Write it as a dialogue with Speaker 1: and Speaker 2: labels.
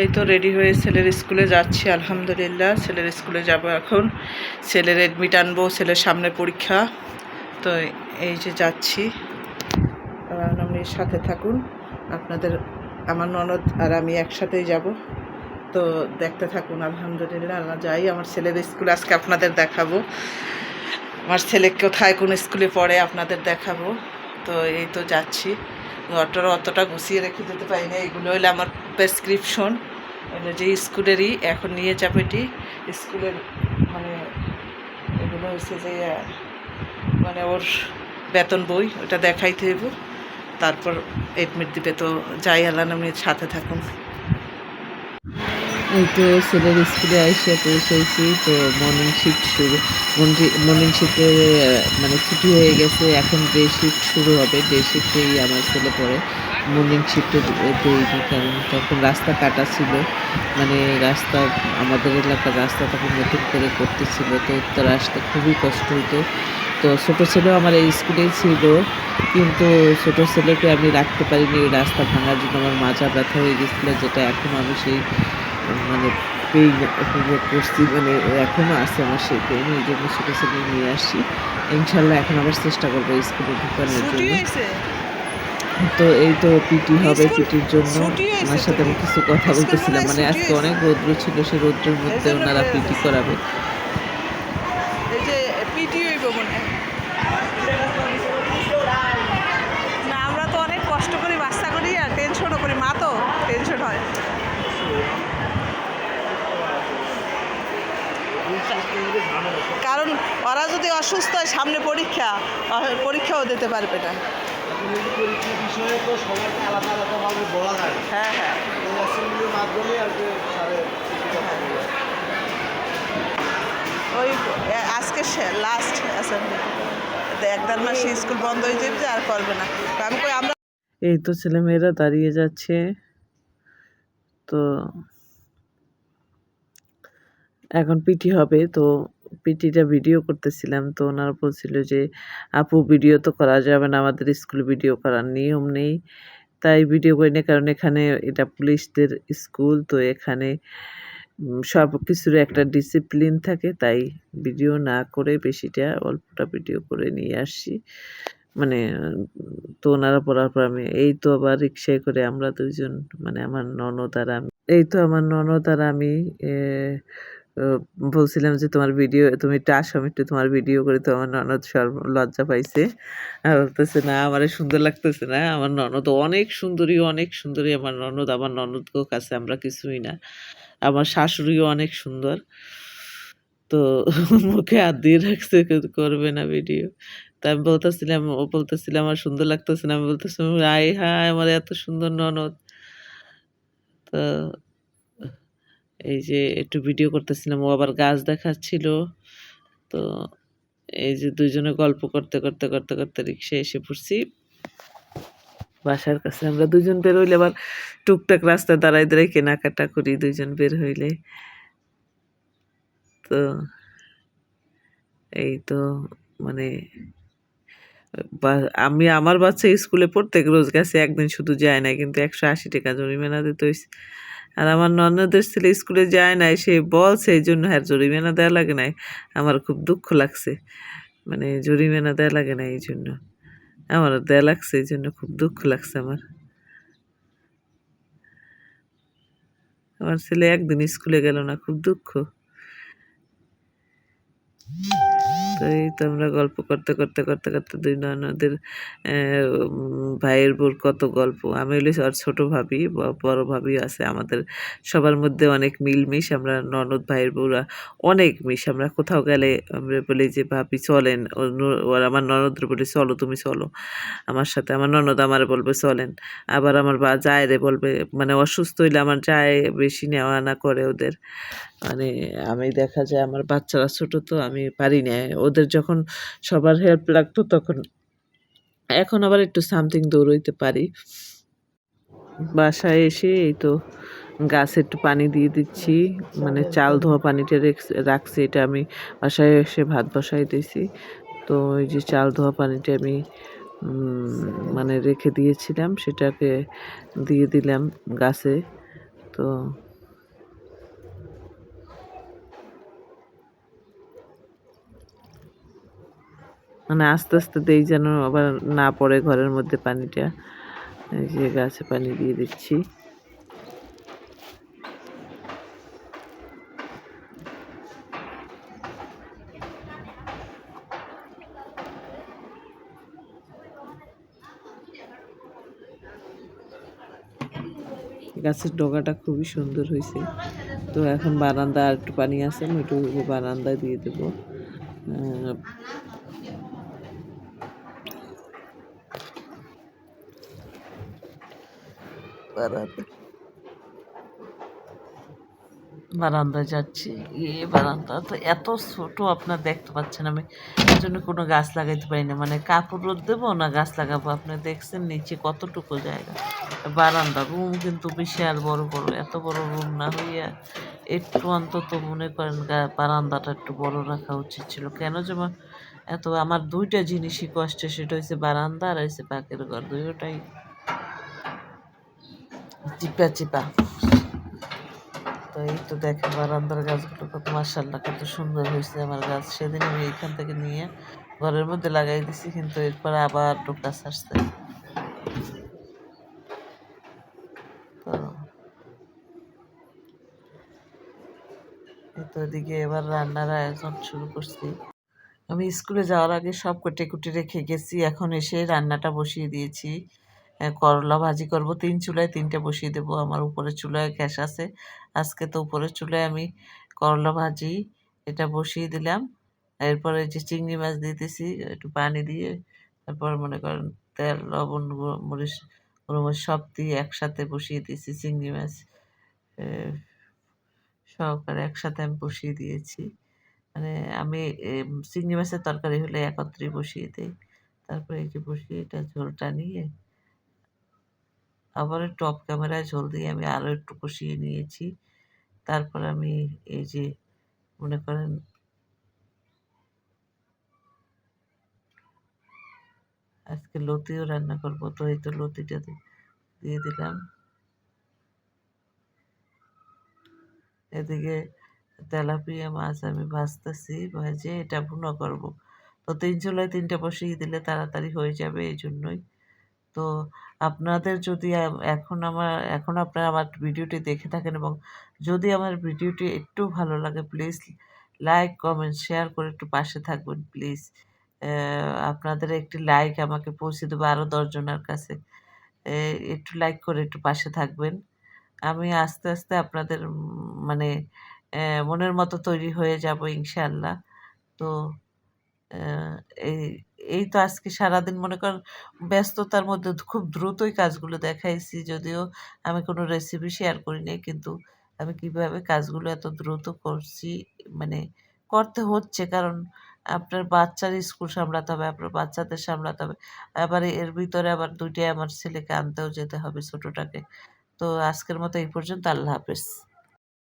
Speaker 1: এই তো রেডি হয়ে ছেলের স্কুলে যাচ্ছি। আলহামদুলিল্লাহ ছেলের স্কুলে যাব এখন। ছেলের এডমিট আনবো, ছেলের সামনে পরীক্ষা। তো এই যে যাচ্ছি, আপনি সাথে থাকুন। আপনাদের আমার ননদ আর আমি একসাথেই যাব, তো দেখতে থাকুন। আলহামদুলিল্লাহ আমরা যাই। আমার ছেলের স্কুলে আজকে আপনাদের দেখাবো, আমার ছেলে কোথায় কোন স্কুলে পড়ে আপনাদের দেখাবো। তো এই তো যাচ্ছি। অতটা গুছিয়ে রেখে দিতে পারি না। এইগুলো হইলে আমার প্রেসক্রিপশন, যে স্কুলেরই এখন নিয়ে যাবে এটি স্কুলের, মানে এগুলো হচ্ছে যে মানে ওর বেতন বই, ওটা দেখাইতে হইব, তারপর এডমিট দিবে। তো যাই, আল্লাহ নামের সাথে থাকুন।
Speaker 2: এই তো ছেলের স্কুলে এসে পৌঁছেছি। তো মর্নিং শিফট শুরু, মর্নিং শিফটে মানে ছুটি হয়ে গেছে, এখন ডে শিফট শুরু হবে। ডে শিফটেই আমার ছেলে পড়ে, মর্নিং শিফটে দেয়নি, কারণ তখন রাস্তা কাটা ছিল। মানে রাস্তা, আমাদের এলাকার রাস্তা তখন নতুন করে করতেছিল, তো উত্তর আসতে খুবই কষ্ট হতো। তো ছোটো ছেলেও আমার এই স্কুলেই ছিল, কিন্তু ছোটো ছেলেকে আমি রাখতে পারিনি। ওই রাস্তা ভাঙার জন্য আমার মাজা ব্যথা হয়ে গেছিলো, যেটা এখন আমি সেই মানে পেইন উপভোগ করছি। মানে এখনও আছে আমার সেই পেইন, এই জন্য ছোটো ছেলে নিয়ে আসি। ইনশাল্লাহ এখন আবার চেষ্টা করবো স্কুলে ঢুকানোর জন্য। তো এই তো পিটি হবে, পিটির জন্য ওনার সাথে আমি কিছু কথা বলতেছিলাম। মানে আজকে অনেক রৌদ্র ছিল, সেই রৌদ্রের মধ্যে ওনারা পিটি করাবে।
Speaker 1: এই যে পিটি হইব মনে না, আমরা তো অনেক কষ্ট করি, বাচ্চা করি আর টেনশনও করি, মা তো টেনশন হয়। কারণ ওরা যদি অসুস্থ হয়, সামনে পরীক্ষাও দিতে পারবে না। হ্যাঁ হ্যাঁ, ওই আজকে লাস্ট অ্যাসেম্বলি, 1-1.5 মাস স্কুল বন্ধ হয়ে যাবে, আর করবে না। আমি কই আমরা
Speaker 2: এই তো ছেলেমেয়েরা দাঁড়িয়ে যাচ্ছে। তো এখন পিটি হবে, তো পিটিটা ভিডিও করতেছিলাম। তো ওনারা বলছিল যে আপু ভিডিও তো করা যাবে না, আমাদের স্কুল ভিডিও করার নিয়ম নেই, তাই ভিডিও করি না। কারণ এখানে এটা পুলিশদের স্কুল, তো এখানে সব কিছুর একটা ডিসিপ্লিন থাকে, তাই ভিডিও না করে বেশিটা অল্পটা ভিডিও করে নিয়ে আসছি। মানে তো ওনারা পড়ার পর আমি এই তো আবার রিক্সায় করে আমরা দুজন, মানে আমার ননদ আর আমি, এই তো আমার ননদ আর আমি বলছিলাম যে তোমার ভিডিও, তুমি একটু আসো, আমি একটু তোমার ভিডিও করি। তো আমার ননদ লজ্জা পাইছে আর বলতেছে না আমার সুন্দর লাগতেছে না। আমার ননদ অনেক সুন্দরী, অনেক সুন্দরী আমার ননদ। আমার ননদকেও কাছে আমরা কিছুই না। আমার শাশুড়িও অনেক সুন্দর। তো মুখে হাত দিয়ে রাখছে, কিন্তু করবে না ভিডিও। তা আমি বলতেছিলাম, ও বলতেছিল আমার সুন্দর লাগতেছে না, আমি বলতেছিলাম আয় হায় আমার এত সুন্দর ননদ। তো এই যে একটু ভিডিও করতেছিলাম, ও আবার গাছ দেখাচ্ছিল। তো এই যে দুইজনে গল্প করতে করতে করতে করতে রিক্সায় এসে পড়ছি বাসার কাছে। আমরা দুজন বের হইলে আবার টুকটাক রাস্তায় দাঁড়ায় দাঁড়ায় কেনাকাটা করি দুইজন বের হইলে। তো এই তো মানে আমি আমার বাচ্চা স্কুলে পড়তে রোজ গেছে, একদিন শুধু যায় না, কিন্তু 180 টাকা জরিমানা দিতে হয়েছে। আর আমার ননদের ছেলে স্কুলে যায় নাই, সে বলছে এই জন্য হ্যাঁ জরিমানা দেওয়া লাগে নাই। আমার খুব দুঃখ লাগছে, মানে জরিমানা দেওয়া লাগে না এই জন্য, আমার দেয়া লাগছে, এই জন্য খুব দুঃখ লাগছে আমার। আমার ছেলে একদিন স্কুলে গেল না, খুব দুঃখ। তো এই তো আমরা গল্প করতে করতে করতে করতে দুই ননদের ভাইয়ের বোর কত গল্প। আমি হইলে আর ছোট ভাবি, বড় ভাবি আছে আমাদের সবার মধ্যে অনেক মিলমিশ। আমরা ননদ ভাইয়ের বউরা অনেক মিশ। আমরা কোথাও গেলে আমরা বলি যে ভাবি চলেন, ওর আমার ননদরে বলি চলো তুমি চলো আমার সাথে। আমার ননদ আমার বলবে চলেন। আবার আমার জায়েরে বলবে, মানে অসুস্থ হইলে আমার জায়ে বেশি নেওয়া আনা করে ওদের। মানে আমি দেখা যায় আমার বাচ্চারা ছোট, তো আমি পারি না। ওদের যখন সবার হেল্প লাগতো তখন, এখন আবার একটু সামথিং দৌড়ইতে পারি। বাসায় এসে এই তো গাছে একটু পানি দিয়ে দিচ্ছি, মানে চাল ধোয়া পানিটা রাখছি, এটা আমি বাসায় এসে ভাত বসাই দিয়েছি। তো ওই যে চাল ধোয়া পানিটা আমি মানে রেখে দিয়েছিলাম, সেটাকে দিয়ে দিলাম গাছে। তো মানে আস্তে আস্তে দেই যেন আবার না পড়ে ঘরের মধ্যে পানিটা। এই যে গাছে পানি দিয়ে দিচ্ছি। গাছের ডগাটা খুবই সুন্দর হয়েছে। তো এখন বারান্দা আর একটু পানি আছে, আমি একটু বারান্দায় দিয়ে দেবো। বারান্দায় যাচ্ছি, বারান্দা তো এত ছোট আপনার দেখতে পাচ্ছেন, আমি এর জন্য কোনো গাছ লাগাইতে পারি না। মানে কাপড় রোদ দেবো না গাছ লাগাবো, আপনি দেখছেন নিচে কতটুকু জায়গা। বারান্দা রুম কিন্তু বিশাল বড় বড়, এত বড় রুম না হইয়া একটু অন্তত মনে করেন বারান্দাটা একটু বড় রাখা উচিত ছিল। কেন যে এত আমার দুইটা জিনিসই কষ্টে, সেটা হচ্ছে বারান্দা আর হচ্ছে পাকের ঘর, দুইটাই চিপা চিপা। তো এই তো দেখেন বারান্দার গাছগুলো কত মাশাআল্লাহ কত সুন্দর হয়েছে আমার গাছ। সেদিন আমি এইখান থেকে নিয়ে ঘরের মধ্যে লাগাই দিছি, কিন্তু এরপর আবার টোকা ছাড়ছে। তো এই তো এদিকে এবার রান্নার আয়োজন শুরু করছি। আমি স্কুলে যাওয়ার আগে সব কেটে কুটে রেখে গেছি, এখন এসে রান্নাটা বসিয়ে দিয়েছি। করলা ভাজি করব, ৩ চুলায় ৩টা বসিয়ে দেবো। আমার উপরের চুলায় গ্যাস আছে, আজকে তো উপরের চুলায় আমি করলা ভাজি এটা বসিয়ে দিলাম। এরপরে যে চিংড়ি মাছ দিতেছি একটু পানি দিয়ে, তারপর মনে করেন তেল লবণ মরিচ মরিচ সব দিয়ে একসাথে বসিয়ে দিয়েছি। চিংড়ি মাছ সহকারে একসাথে আমি বসিয়ে দিয়েছি। মানে আমি চিংড়ি মাছের তরকারি হলে একত্রে বসিয়ে দিই। তারপরে এই যে বসিয়ে এটা ঝোলটা নিয়ে আবার একটু অফ ক্যামেরায় ঝোল দিয়ে আমি আরও একটু কষিয়ে নিয়েছি। তারপর আমি এই যে মনে করেন আজকে লতিও রান্না করব, তো এই তো লতিটা দিয়ে দিলাম। এদিকে তেলাপিয়া মাছ আমি ভাজতেছি, ভেজে এটা ভুনা করব। তো ৩ চুলায় ৩টা বসিয়ে দিলে তাড়াতাড়ি হয়ে যাবে, এই জন্যই। তো আপনাদের যদি এখন আপনারা আমার ভিডিওটি দেখে থাকেন এবং যদি আমার ভিডিওটি একটু ভালো লাগে, প্লিজ লাইক কমেন্ট শেয়ার করে একটু পাশে থাকবেন প্লিজ। আপনাদের একটি লাইক আমাকে পৌঁছে দেবে আরও ১০ জনের কাছে। একটু লাইক করে একটু পাশে থাকবেন। আমি আস্তে আস্তে আপনাদের মানে মনের মতো তৈরি হয়ে যাব ইনশাআল্লাহ। তো আ এই এই তো আজকে সারাদিন মনে করেন ব্যস্ততার মধ্যে খুব দ্রুতই কাজগুলো দেখাইছি। যদিও আমি কোনো রেসিপি শেয়ার করি নাই। কিন্তু আমি কিভাবে কাজগুলো এত দ্রুত করছি, মানে করতে হচ্ছে, কারণ আপনার বাচ্চার স্কুল সামলাতে হবে, আপনার বাচ্চাদের সামলাতে হবে। আবার এর ভিতরে আবার ২ টায় আমার ছেলেকে আনতেও যেতে হবে ছোটটাকে। তো আজকের মতো এই পর্যন্ত। আল্লাহ হাফেজ।